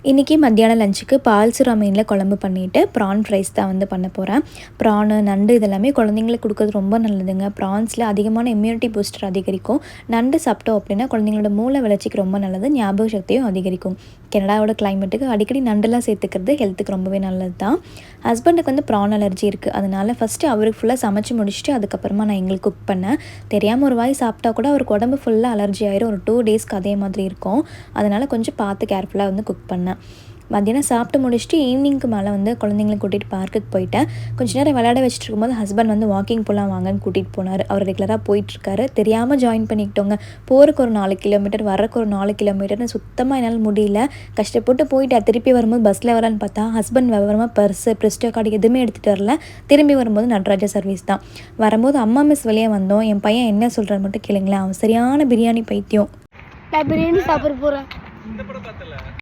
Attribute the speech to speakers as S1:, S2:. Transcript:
S1: இன்றைக்கி மத்தியானம் லஞ்சுக்கு பால் சுறா மீனில் குழம்பு பண்ணிவிட்டு ப்ரான் ஃப்ரைஸ் தான் வந்து பண்ண போகிறேன். ப்ரானு நண்டு இதெல்லாமே குழந்தைங்களுக்கு கொடுக்குறது ரொம்ப நல்லதுங்க. ப்ரான்ஸில் அதிகமான இம்யூனிட்டி பூஸ்டர் அதிகரிக்கும். நண்டு சாப்பிட்டோம் அப்படின்னா குழந்தைங்களோட மூளை வளர்ச்சிக்கு ரொம்ப நல்லது, ஞாபக சக்தியும் அதிகரிக்கும். கனடாவோட கிளைமேட்டுக்கு அடிக்கடி நண்டுலாம் சேர்த்துக்கிறது ஹெல்த்துக்கு ரொம்பவே நல்லது தான். ஹஸ்பண்டுக்கு வந்து ப்ரான் அலர்ஜி இருக்குது, அதனால் ஃபஸ்ட்டு அவருக்கு ஃபுல்லாக சமைச்சு முடிச்சுட்டு அதுக்கப்புறமா நான் எங்களுக்கு குக் பண்ணேன். தெரியாமல் ஒரு வாய் சாப்பிட்டா கூட அவருக்கு உடம்பு ஃபுல்லாக அலர்ஜி ஆயிரும். ஒரு 2 டேஸ்க்கு அதே மாதிரி இருக்கும். அதனால் கொஞ்சம் பார்த்து கேர்ஃபுல்லாக வந்து குக் பண்ணேன். மத்தியானம் சாப்பிட்டு முடிச்சுட்டு ஈவினிங்க்கு மேலே வந்து குழந்தைங்கள கூட்டிகிட்டு பார்க்குக்கு போயிட்டேன். கொஞ்சம் நேரம் விளையாட வச்சுட்டு இருக்கும்போது ஹஸ்பண்ட் வந்து வாக்கிங் போகலாம் வாங்கன்னு கூட்டிகிட்டு போனார். அவர் ரெகுலராக போயிட்டுருக்காரு. தெரியாமல் ஜாயின் பண்ணிக்கிட்டோங்க. போகிறக்கு ஒரு 4 கிலோமீட்டர், வரக்கு ஒரு 4 கிலோமீட்டர்னு சுத்தமாக என்னால் முடியல. கஷ்டப்பட்டு போயிட்டு திருப்பி வரும்போது பஸ்ஸில் வரலான்னு பார்த்தா ஹஸ்பண்ட் விவரமாக பர்ஸு ப்ரெஸ்டோ கார்டு எதுவுமே எடுத்துகிட்டு வரல. திரும்பி வரும்போது நடராஜா சர்வீஸ் தான். வரும்போது அம்மா மிஸ் வெளியே வந்தோம். என் பையன் என்ன சொல்கிறார் மட்டும் கேளுங்களேன். அவன் சரியான பிரியாணி பைத்தியம்.
S2: நான் பிரியாணி சாப்பிட போகிறேன்.